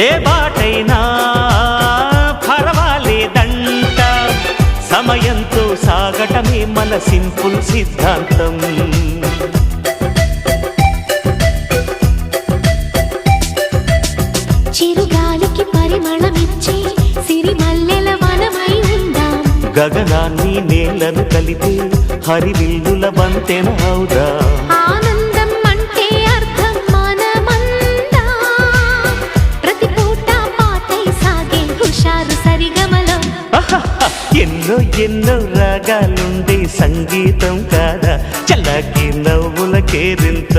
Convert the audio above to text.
ఏ బాటైనా పర్వాలేదంట, సమయంతో సాగటమే మన సింపుల్ సిద్ధాంతం. చిరుగాలికి పరిమళమిచ్చే సిరిమల్లెల వనమై ఉందాం, గగనాన్ని నేలను కలిపే హరివిల్లుల వంతెన అవుదాం. ఆనందం అంటే అర్థం మనమందా, ప్రతి పూట పాటై సాగే హుషారు సరిగమలం. ఎన్నో ఎన్నో రాగాలుండే సంగీతం కాదా, చల్లకి నవ్వుల కేరింత.